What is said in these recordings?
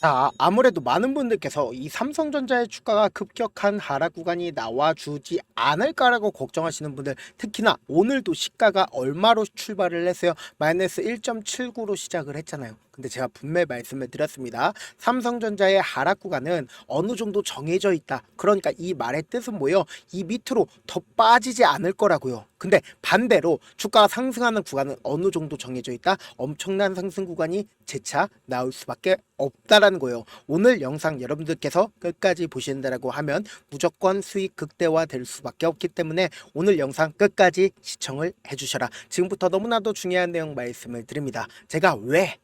자, 아무래도 많은 분들께서 이 삼성전자의 주가가 급격한 하락 구간이 나와주지 않을까라고 걱정하시는 분들, 특히나 오늘도 시가가 얼마로 출발을 했어요? 마이너스 1.79로 시작을 했잖아요. 근데 제가 분명히 말씀을 드렸습니다. 삼성전자의 하락 구간은 어느 정도 정해져 있다. 그러니까 이 말의 뜻은 뭐예요? 이 밑으로 더 빠지지 않을 거라고요. 근데 반대로 주가가 상승하는 구간은 어느 정도 정해져 있다. 엄청난 상승 구간이 재차 나올 수밖에 없다라는 거예요. 오늘 영상 여러분들께서 끝까지 보신다라고 하면 무조건 수익 극대화 될 수밖에 없기 때문에 오늘 영상 끝까지 시청을 해주셔라. 지금부터 너무나도 중요한 내용 말씀을 드립니다. 제가 왜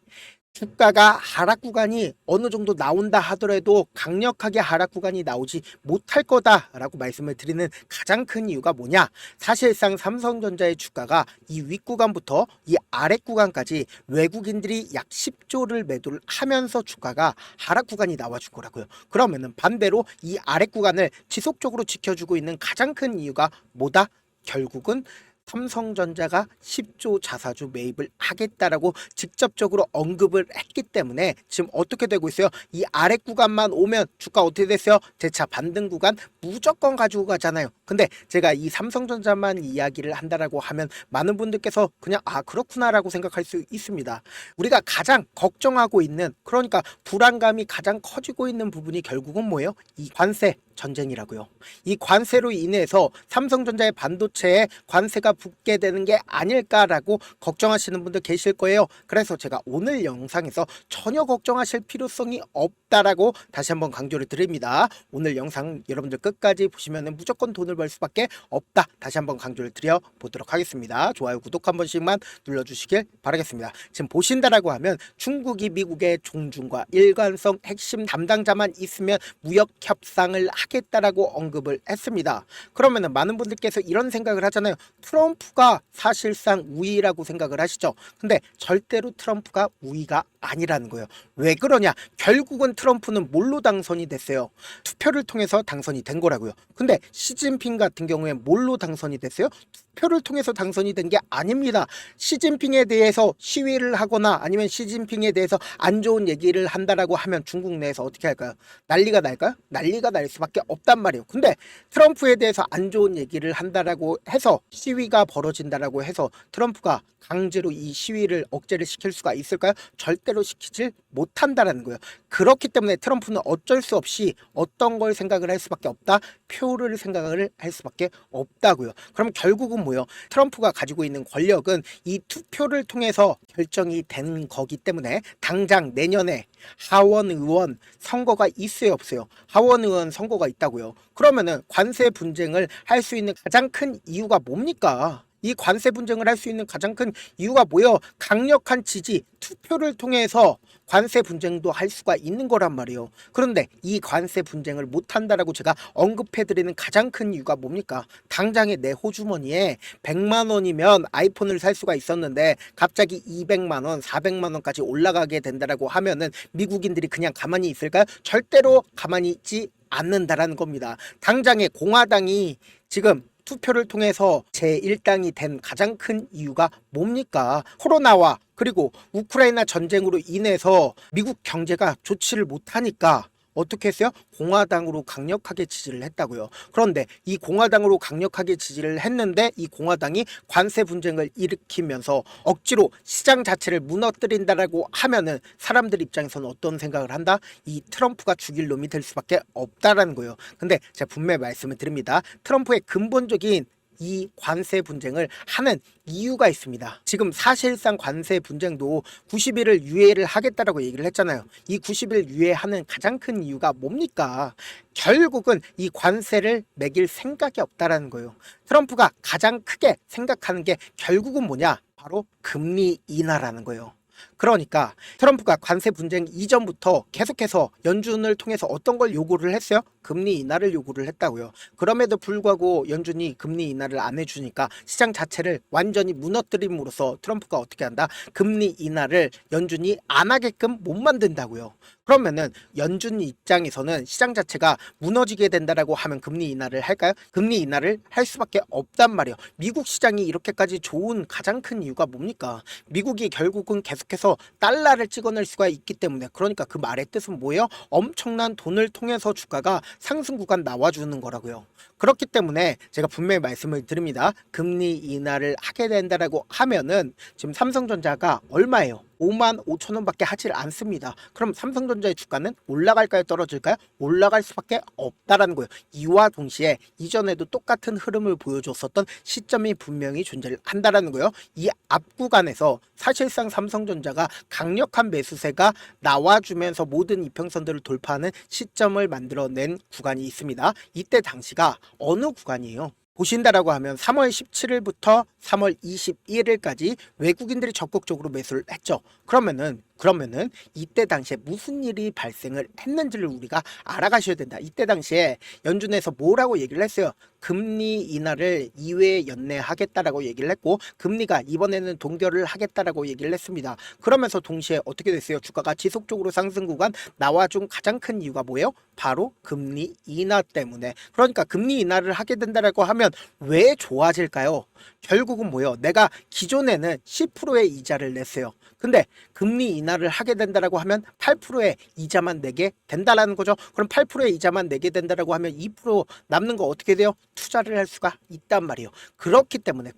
주가가 하락 구간이 어느 정도 나온다 하더라도 강력하게 하락 구간이 나오지 못할 거다라고 말씀을 드리는 가장 큰 이유가 뭐냐? 사실상 삼성전자의 주가가 이 윗구간부터 이 아랫 구간까지 외국인들이 약 10조를 매도를 하면서 주가가 하락 구간이 나와줄 거라고요. 그러면은 반대로 이 아랫 구간을 지속적으로 지켜주고 있는 가장 큰 이유가 뭐다? 결국은 삼성전자가 10조 자사주 매입을 하겠다라고 직접적으로 언급을 했기 때문에 지금 어떻게 되고 있어요? 이 아래 구간만 오면 주가 어떻게 됐어요? 재차 반등 구간 무조건 가지고 가잖아요. 근데 제가 이 삼성전자만 이야기를 한다라고 하면 많은 분들께서 그냥 그렇구나라고 생각할 수 있습니다. 우리가 가장 걱정하고 있는, 그러니까 불안감이 가장 커지고 있는 부분이 결국은 뭐예요? 이 관세 전쟁이라고요. 이 관세로 인해서 삼성전자의 반도체에 관세가 붙게 되는 게 아닐까라고 걱정하시는 분들 계실 거예요. 그래서 제가 오늘 영상에서 전혀 걱정하실 필요성이 없다라고 다시 한번 강조를 드립니다. 오늘 영상 여러분들 끝까지 보시면 무조건 돈을 벌 수밖에 없다. 다시 한번 강조를 드려 보도록 하겠습니다. 좋아요, 구독 한 번씩만 눌러주시길 바라겠습니다. 지금 보신다라고 하면 중국이 미국의 종중과 일관성 핵심 담당자만 있으면 무역 협상을 하겠다라고 언급을 했습니다. 그러면은 많은 분들께서 이런 생각을 하잖아요. 트럼프가 사실상 우위라고 생각을 하시죠. 근데 절대로 트럼프가 우위가 아니라는 거예요. 왜 그러냐? 결국은 트럼프는 뭘로 당선이 됐어요? 투표를 통해서 당선이 된 거라고요. 근데 시진핑 같은 경우에 뭘로 당선이 됐어요? 투표를 통해서 당선이 된 게 아닙니다. 시진핑에 대해서 시위를 하거나 아니면 시진핑에 대해서 안 좋은 얘기를 한다라고 하면 중국 내에서 어떻게 할까요? 난리가 날까요? 난리가 날 수밖에 없단 말이에요. 근데 트럼프에 대해서 안 좋은 얘기를 한다라고 해서 시위가 벌어진다라고 해서 트럼프가 강제로 이 시위를 억제를 시킬 수가 있을까요? 절대로 시키질 못한다라는 거예요. 그렇기 때문에 트럼프는 어쩔 수 없이 어떤 걸 생각을 할 수밖에 없다? 표를 생각을 할 수밖에 없다고요. 그럼 결국은 뭐예요? 트럼프가 가지고 있는 권력은 이 투표를 통해서 결정이 된 거기 때문에 당장 내년에 하원 의원 선거가 있어요, 없어요? 하원 의원 선거가 있다고요. 그러면은 관세 분쟁을 할 수 있는 가장 큰 이유가 뭡니까? 이 관세 분쟁을 할 수 있는 가장 큰 이유가 뭐예요? 강력한 지지, 투표를 통해서 관세 분쟁도 할 수가 있는 거란 말이에요. 그런데 이 관세 분쟁을 못한다라고 제가 언급해드리는 가장 큰 이유가 뭡니까? 당장에 내 호주머니에 100만 원이면 아이폰을 살 수가 있었는데 갑자기 200만 원, 400만 원까지 올라가게 된다라고 하면은 미국인들이 그냥 가만히 있을까요? 절대로 가만히 있지 않는다라는 겁니다. 당장에 공화당이 지금 투표를 통해서 제1당이 된 가장 큰 이유가 뭡니까? 코로나와 그리고 우크라이나 전쟁으로 인해서 미국 경제가 좋지를 못하니까 어떻게 했어요? 공화당으로 강력하게 지지를 했다고요. 그런데 이 공화당으로 강력하게 지지를 했는데 이 공화당이 관세 분쟁을 일으키면서 억지로 시장 자체를 무너뜨린다라고 하면은 사람들 입장에서는 어떤 생각을 한다? 이 트럼프가 죽일 놈이 될 수밖에 없다라는 거예요. 근데 제가 분명히 말씀을 드립니다. 트럼프의 근본적인 이 관세 분쟁을 하는 이유가 있습니다. 지금 사실상 관세 분쟁도 90일을 유예를 하겠다라고 얘기를 했잖아요. 이 90일 유예하는 가장 큰 이유가 뭡니까? 결국은 이 관세를 매길 생각이 없다라는 거예요. 트럼프가 가장 크게 생각하는 게 결국은 뭐냐? 바로 금리 인하라는 거예요. 그러니까 트럼프가 관세 분쟁 이전부터 계속해서 연준을 통해서 어떤 걸 요구를 했어요? 금리 인하를 요구를 했다고요. 그럼에도 불구하고 연준이 금리 인하를 안 해주니까 시장 자체를 완전히 무너뜨림으로써 트럼프가 어떻게 한다? 금리 인하를 연준이 안 하게끔 못 만든다고요. 그러면은 연준 입장에서는 시장 자체가 무너지게 된다라고 하면 금리 인하를 할까요? 금리 인하를 할 수밖에 없단 말이에요. 미국 시장이 이렇게까지 좋은 가장 큰 이유가 뭡니까? 미국이 결국은 계속해서 달러를 찍어낼 수가 있기 때문에, 그러니까 그 말의 뜻은 뭐예요? 엄청난 돈을 통해서 주가가 상승 구간 나와주는 거라고요. 그렇기 때문에 제가 분명히 말씀을 드립니다. 금리 인하를 하게 된다라고 하면은 지금 삼성전자가 얼마예요? 5만 5천 원밖에 하질 않습니다. 그럼 삼성전자의 주가는 올라갈까요? 떨어질까요? 올라갈 수밖에 없다라는 거예요. 이와 동시에 이전에도 똑같은 흐름을 보여줬었던 시점이 분명히 존재를 한다라는 거예요. 이 앞 구간에서 사실상 삼성전자가 강력한 매수세가 나와주면서 모든 이평선들을 돌파하는 시점을 만들어낸 구간이 있습니다. 이때 당시가 어느 구간이에요? 보신다라고 하면 3월 17일부터 3월 21일까지 외국인들이 적극적으로 매수를 했죠. 그러면은 이때 당시에 무슨 일이 발생을 했는지를 우리가 알아가셔야 된다. 이때 당시에 연준에서 뭐라고 얘기를 했어요? 금리 인하를 2회 연내하겠다라고 얘기를 했고, 금리가 이번에는 동결을 하겠다라고 얘기를 했습니다. 그러면서 동시에 어떻게 됐어요? 주가가 지속적으로 상승 구간 나와준 가장 큰 이유가 뭐예요? 바로 금리 인하 때문에. 그러니까 금리 인하를 하게 된다라고 하면 왜 좋아질까요? 결국은 뭐예요? 내가 기존에는 10%의 이자를 냈어요. 근데 금리 인하를 하게 된다라고 하면 8%의 이자만 내게 된다라는 거죠. 그럼 8%의 이자만 내게 된다라고 하면 2% 남는 거 어떻게 돼요? 투자를 할 수가 있단 말이에요. 그렇기 때문에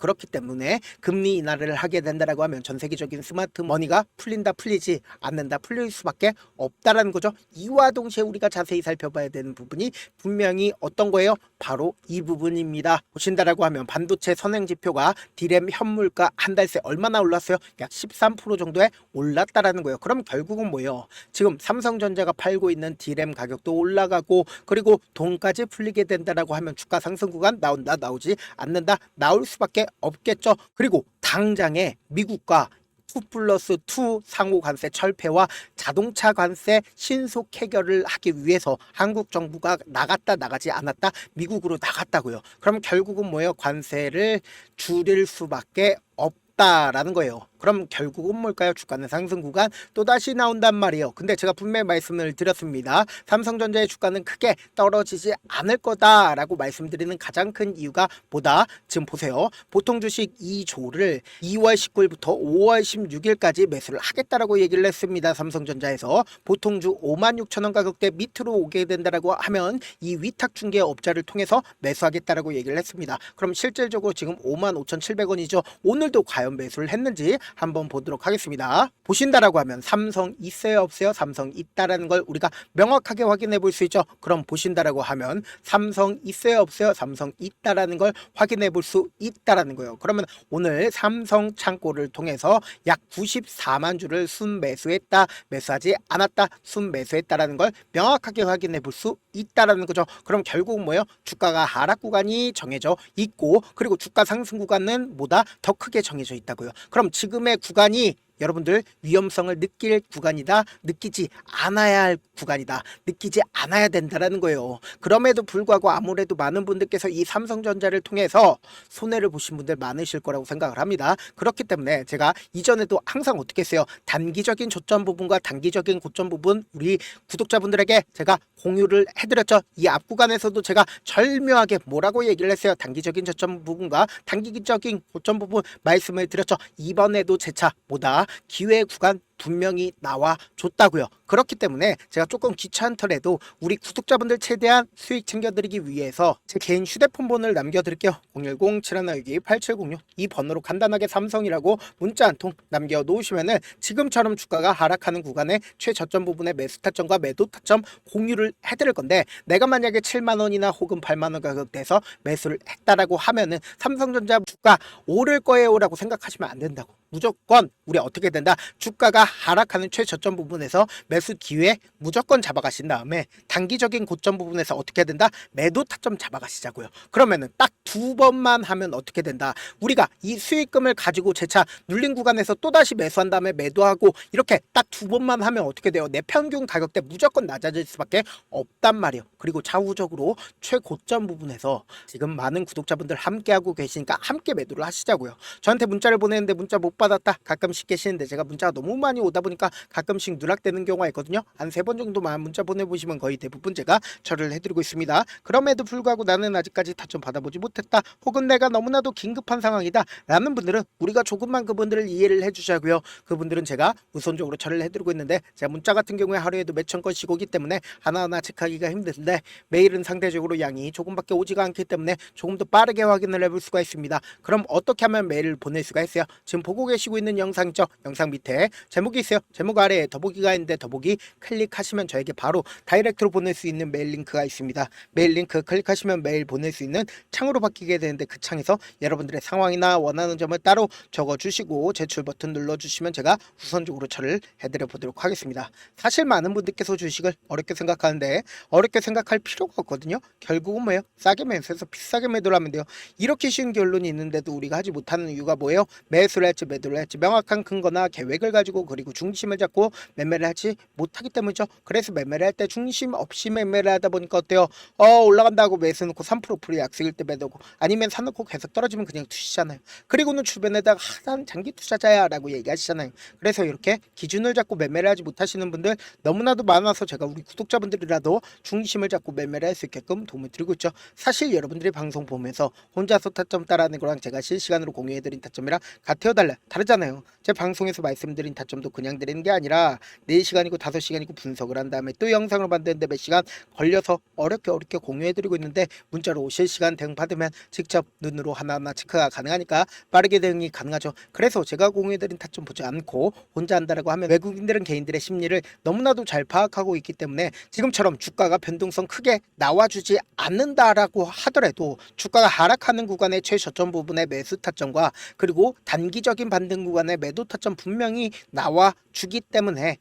금리 인하를 하게 된다라고 하면 전 세계적인 스마트 머니가 풀린다, 풀리지 않는다, 풀릴 수밖에 없다라는 거죠. 이와 동시에 우리가 자세히 살펴봐야 되는 부분이 분명히 어떤 거예요? 바로 이 부분입니다. 보신다라고 하면 반도체 선행 지표가 디램 현물가 한 달 새 얼마나 올랐어요? 약 13% 정도에 올랐다라는 거예요. 그럼 결국은 뭐예요? 지금 삼성전자가 팔고 있는 디램 가격도 올라가고, 그리고 돈까지 풀리게 된다라고 하면 주가 상승 구간 나온다, 나오지 않는다, 나올 수밖에 없겠죠. 그리고 당장에 미국과 2+2 상호 관세 철폐와 자동차 관세 신속 해결을 하기 위해서 한국 정부가 나갔다, 나가지 않았다, 미국으로 나갔다고요. 그럼 결국은 뭐예요? 관세를 줄일 수밖에 없다라는 거예요. 그럼 결국은 뭘까요? 주가는 상승 구간 또다시 나온단 말이에요. 근데 제가 분명히 말씀을 드렸습니다. 삼성전자의 주가는 크게 떨어지지 않을 거다라고 말씀드리는 가장 큰 이유가 뭐다? 지금 보세요. 보통 주식 2조를 2월 19일부터 5월 16일까지 매수를 하겠다라고 얘기를 했습니다. 삼성전자에서 보통주 56,000원 가격대 밑으로 오게 된다라고 하면 이 위탁 중개 업자를 통해서 매수하겠다라고 얘기를 했습니다. 그럼 실질적으로 지금 55,700원이죠. 오늘도 과연 매수를 했는지 한번 보도록 하겠습니다. 보신다라고 하면 삼성 있어요, 없어요? 삼성 있다라는 걸 우리가 명확하게 확인해 볼 수 있죠. 그럼 보신다라고 하면 삼성 있어요, 없어요? 삼성 있다라는 걸 확인해 볼 수 있다라는 거예요. 그러면 오늘 삼성 창고를 통해서 약 94만 주를 순매수했다, 매수하지 않았다, 순매수했다라는 걸 명확하게 확인해 볼 수 있다라는 거죠. 그럼 결국 뭐예요? 주가가 하락 구간이 정해져 있고, 그리고 주가 상승 구간은 보다 더 크게 정해져 있다고요. 그럼 지금의 구간이 여러분들 위험성을 느낄 구간이다, 느끼지 않아야 할 구간이다, 느끼지 않아야 된다라는 거예요. 그럼에도 불구하고 아무래도 많은 분들께서 이 삼성전자를 통해서 손해를 보신 분들 많으실 거라고 생각을 합니다. 그렇기 때문에 제가 이전에도 항상 어떻게 했어요? 단기적인 저점 부분과 단기적인 고점 부분 우리 구독자분들에게 제가 공유를 해드렸죠. 이 앞 구간에서도 제가 절묘하게 뭐라고 얘기를 했어요? 단기적인 저점 부분과 단기적인 고점 부분 말씀을 드렸죠. 이번에도 재차 뭐다? 기회 구간 분명히 나와 줬다고요. 그렇기 때문에 제가 조금 귀찮더라도 우리 구독자분들 최대한 수익 챙겨드리기 위해서 제 개인 휴대폰 번호를 남겨드릴게요. 010-7162-8706 이 번호로 간단하게 삼성이라고 문자 한 통 남겨놓으시면은 지금처럼 주가가 하락하는 구간에 최저점 부분의 매수 타점과 매도 타점 공유를 해드릴 건데, 내가 만약에 7만원이나 혹은 8만원 가격대에서 매수를 했다라고 하면은 삼성전자 주가 오를 거예요 라고 생각하시면 안 된다고. 무조건 우리 어떻게 된다? 주가가 하락하는 최저점 부분에서 매수 기회 무조건 잡아가신 다음에 단기적인 고점 부분에서 어떻게 된다? 매도 타점 잡아가시자고요. 그러면은 딱 2번만 하면 어떻게 된다? 우리가 이 수익금을 가지고 재차 눌린 구간에서 또다시 매수한 다음에 매도하고 이렇게 딱 2번만 하면 어떻게 돼요? 내 평균 가격대 무조건 낮아질 수밖에 없단 말이에요. 그리고 차후적으로 최고점 부분에서 지금 많은 구독자분들 함께하고 계시니까 함께 매도를 하시자고요. 저한테 문자를 보내는데 문자 못 받았다 가끔씩 계시는데 제가 문자가 너무 많이 오다 보니까 가끔씩 누락되는 경우가 있거든요. 한 3번 정도만 문자 보내보시면 거의 대부분 제가 처리를 해드리고 있습니다. 그럼에도 불구하고 나는 아직까지 타점 받아보지 못했다, 혹은 내가 너무나도 긴급한 상황이다 라는 분들은 우리가 조금만 그분들을 이해를 해주자고요. 그분들은 제가 우선적으로 처리를 해드리고 있는데, 제가 문자 같은 경우에 하루에도 몇천 건씩 오기 때문에 하나하나 체크하기가 힘든데, 메일은 상대적으로 양이 조금밖에 오지가 않기 때문에 조금 더 빠르게 확인을 해볼 수가 있습니다. 그럼 어떻게 하면 메일을 보낼 수가 있어요? 지금 보고 계시고 있는 영상 있죠? 영상 밑에 제목이 있어요. 제목 아래에 더보기가 있는데 더보기 클릭하시면 저에게 바로 다이렉트로 보낼 수 있는 메일 링크가 있습니다. 메일 링크 클릭하시면 메일 보낼 수 있는 창으로 바뀌게 되는데, 그 창에서 여러분들의 상황이나 원하는 점을 따로 적어주시고 제출 버튼 눌러주시면 제가 우선적으로 처리를 해드려 보도록 하겠습니다. 사실 많은 분들께서 주식을 어렵게 생각하는데 어렵게 생각할 필요가 없거든요. 결국은 뭐예요? 싸게 매수해서 비싸게 매도를 하면 돼요. 이렇게 쉬운 결론이 있는데도 우리가 하지 못하는 이유가 뭐예요? 매수를 할지 매도를 할지 명확한 근거나 계획을 가지고, 그리고 중심을 잡고 매매를 하지 못하기 때문이죠. 그래서 매매를 할 때 중심 없이 매매를 하다 보니까 어때요? 올라간다고 매수 놓고 3% 풀이 약속일 때 매도고, 아니면 사놓고 계속 떨어지면 그냥 투시잖아요. 그리고는 주변에다가 난 장기 투자자야 라고 얘기하시잖아요. 그래서 이렇게 기준을 잡고 매매를 하지 못하시는 분들 너무나도 많아서 제가 우리 구독자분들이라도 중심을 잡고 매매를 할 수 있게끔 도움을 드리고 있죠. 사실 여러분들이 방송 보면서 혼자서 타점 따라하는 거랑 제가 실시간으로 공유해드린 타점이랑 같아요, 달라요? 다르잖아요. 제 방송에서 말씀드린 타점도 그냥 드리는 게 아니라 4시간이고 5시간이고 분석을 한 다음에 또 영상을 만드는데 몇 시간 걸려서 어렵게 공유해드리고 있는데, 문자로 실시간 대응 받으면 직접 눈으로 하나하나 체크가 가능하니까 빠르게 대응이 가능하죠. 그래서 제가 공유해드린 타점 보지 않고 혼자 한다라고 하면 외국인들은 개인들의 심리를 너무나도 잘 파악하고 있기 때문에 지금처럼 주가가 변동성 크게 나와주지 않는다라고 하더라도 주가가 하락하는 구간의 최저점 부분의 매수 타점과 그리고 단기적인 반등 구간의 매도 타점 분명히 나와주기 때문에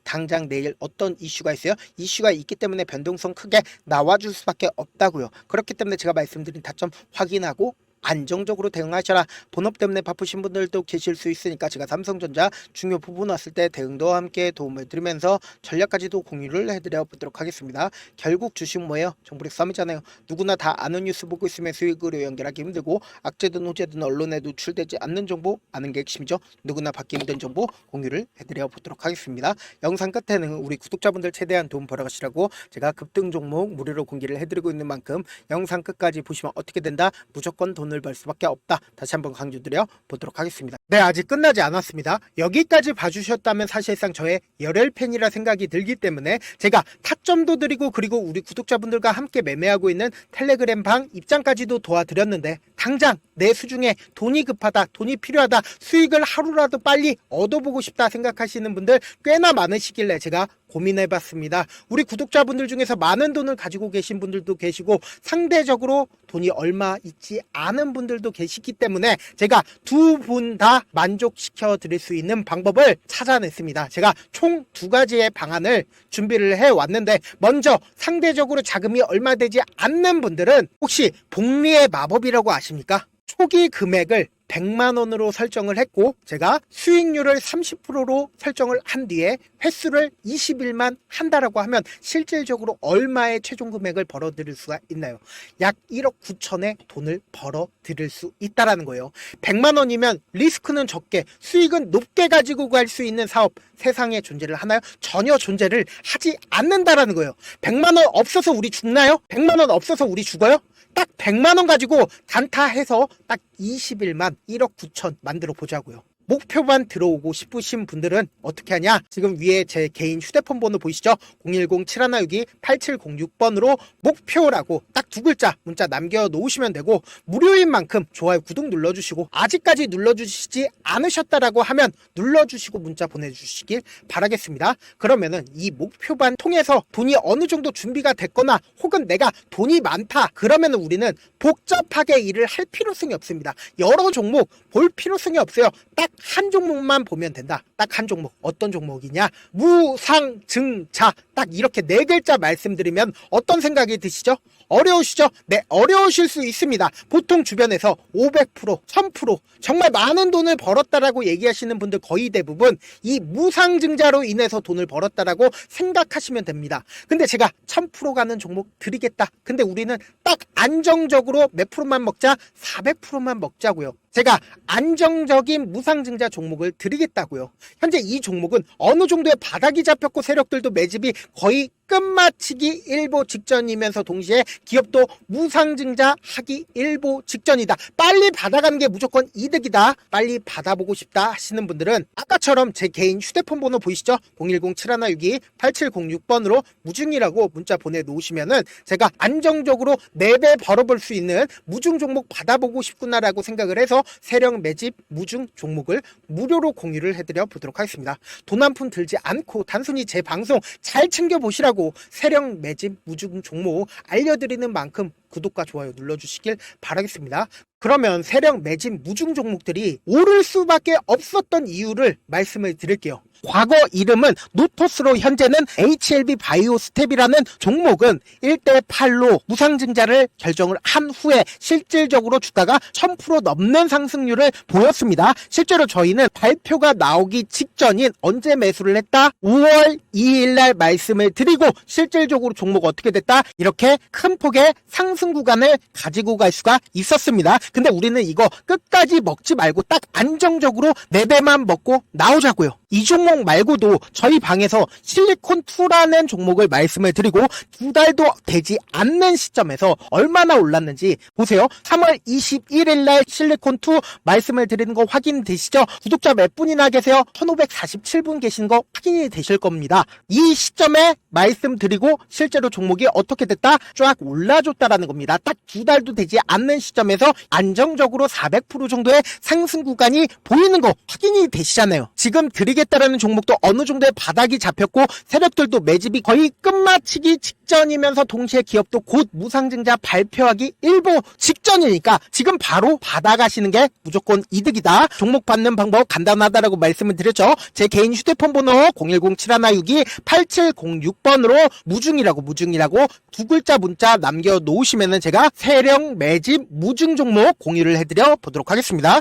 당장 내일 어떤 이슈가 있어요? 이슈가 있기 때문에 변동성 크게 나와줄 수밖에 없다고요. 그렇기 때문에 제가 말씀드린 타점 확인하고 안정적으로 대응하셔라. 본업 때문에 바쁘신 분들도 계실 수 있으니까 제가 삼성전자 중요 부분 왔을 때 대응도 함께 도움을 드리면서 전략까지도 공유를 해드려 보도록 하겠습니다. 결국 주식은 뭐예요? 정보력 싸움이잖아요. 누구나 다 아는 뉴스 보고 있으면 수익으로 연결하기 힘들고, 악재든 호재든 언론에 노출되지 않는 정보 아는 게 핵심이죠. 누구나 받기 힘든 정보 공유를 해드려 보도록 하겠습니다. 영상 끝에는 우리 구독자분들 최대한 도움 벌어가시라고 제가 급등 종목 무료로 공개를 해드리고 있는 만큼 영상 끝까지 보시면 어떻게 된다? 무조건 돈을 벌 수밖에 없다. 다시 한번 강조드려 보도록 하겠습니다. 네, 아직 끝나지 않았습니다. 여기까지 봐주셨다면 사실상 저의 열혈 팬이라 생각이 들기 때문에 제가 타점도 드리고, 그리고 우리 구독자분들과 함께 매매하고 있는 텔레그램 방 입장까지도 도와드렸는데, 당장 내 수중에 돈이 급하다, 돈이 필요하다, 수익을 하루라도 빨리 얻어보고 싶다 생각하시는 분들 꽤나 많으시길래 제가 고민해봤습니다. 우리 구독자분들 중에서 많은 돈을 가지고 계신 분들도 계시고 상대적으로 돈이 얼마 있지 않은 분들도 계시기 때문에 제가 두 분 다 만족시켜 드릴 수 있는 방법을 찾아냈습니다. 제가 총 2가지의 방안을 준비를 해왔는데, 먼저 상대적으로 자금이 얼마 되지 않는 분들은 혹시 복리의 마법이라고 아십니까? 초기 금액을 100만원으로 설정을 했고, 제가 수익률을 30%로 설정을 한 뒤에 횟수를 20일만 한다라고 하면 실질적으로 얼마의 최종 금액을 벌어들일 수가 있나요? 약 1억 9천의 돈을 벌어들일 수 있다라는 거예요. 100만원이면 리스크는 적게 수익은 높게 가지고 갈 수 있는 사업 세상에 존재를 하나요? 전혀 존재를 하지 않는다라는 거예요. 100만원 없어서 우리 죽나요? 100만원 없어서 우리 죽어요? 딱 100만원 가지고 단타해서 딱 20일만 1억 9천 만들어 보자고요. 목표만 들어오고 싶으신 분들은 어떻게 하냐? 지금 위에 제 개인 휴대폰 번호 보이시죠? 010-7162-8706번으로 목표라고 딱 2글자 문자 남겨놓으시면 되고, 무료인 만큼 좋아요, 구독 눌러주시고, 아직까지 눌러주시지 않으셨다라고 하면 눌러주시고 문자 보내주시길 바라겠습니다. 그러면은 이 목표반 통해서 돈이 어느 정도 준비가 됐거나, 혹은 내가 돈이 많다 그러면은 우리는 복잡하게 일을 할 필요성이 없습니다. 여러 종목 볼 필요성이 없어요. 딱 한 종목만 보면 된다. 딱 한 종목. 어떤 종목이냐? 무상증자. 딱 이렇게 네 글자 말씀드리면 어떤 생각이 드시죠? 어려우시죠? 네, 어려우실 수 있습니다. 보통 주변에서 500%, 1000% 정말 많은 돈을 벌었다라고 얘기하시는 분들 거의 대부분 이 무상증자로 인해서 돈을 벌었다라고 생각하시면 됩니다. 근데 제가 1000% 가는 종목 드리겠다. 근데 우리는 딱 안정적으로 몇 프로만 먹자? 400%만 먹자고요. 제가 안정적인 무상증자 종목을 드리겠다고요. 현재 이 종목은 어느 정도의 바닥이 잡혔고 세력들도 매집이 거의 끝마치기 일보 직전이면서 동시에 기업도 무상증자 하기 일보 직전이다. 빨리 받아가는 게 무조건 이득이다. 빨리 받아보고 싶다 하시는 분들은 아까처럼 제 개인 휴대폰 번호 보이시죠? 010-7162-8706번으로 무중이라고 문자 보내놓으시면은 제가 안정적으로 4배 벌어볼 수 있는 무중 종목 받아보고 싶구나라고 생각을 해서 세력 매집 무중 종목을 무료로 공유를 해드려 보도록 하겠습니다. 돈 한 푼 들지 않고 단순히 제 방송 잘 챙겨보시라고 세력 매집 무중 종목 알려드리는 만큼 구독과 좋아요 눌러주시길 바라겠습니다. 그러면 세력 매집 무중 종목들이 오를 수밖에 없었던 이유를 말씀을 드릴게요. 과거 이름은 노토스로 현재는 HLB 바이오스텝이라는 종목은 1대8로 무상증자를 결정을 한 후에 실질적으로 주가가 1000% 넘는 상승률을 보였습니다. 실제로 저희는 발표가 나오기 직전인 언제 매수를 했다? 5월 2일날 말씀을 드리고 실질적으로 종목 어떻게 됐다? 이렇게 큰 폭의 상승 구간을 가지고 갈 수가 있었습니다. 근데 우리는 이거 끝까지 먹지 말고 딱 안정적으로 4배만 먹고 나오자고요. 이 종목 말고도 저희 방에서 실리콘2라는 종목을 말씀을 드리고 2달도 되지 않는 시점에서 얼마나 올랐는지 보세요. 3월 21일 날 실리콘2 말씀을 드리는 거 확인되시죠? 구독자 몇 분이나 계세요? 1547분 계신 거 확인이 되실 겁니다. 이 시점에 말씀드리고 실제로 종목이 어떻게 됐다? 쫙 올라줬다라는 겁니다. 딱 2달도 되지 않는 시점에서 안정적으로 400% 정도의 상승 구간이 보이는 거 확인이 되시잖아요. 지금 드리겠다라는 종목도 어느 정도의 바닥이 잡혔고 세력들도 매집이 거의 끝마치기 직전이면서 동시에 기업도 곧 무상증자 발표하기 일보 직전이니까 지금 바로 받아가시는 게 무조건 이득이다. 종목 받는 방법 간단하다라고 말씀을 드렸죠. 제 개인 휴대폰 번호 010-7162-8706번으로 무중이라고 두 글자 문자 남겨놓으시면은 제가 세력 매집 무중 종목 공유를 해드려 보도록 하겠습니다.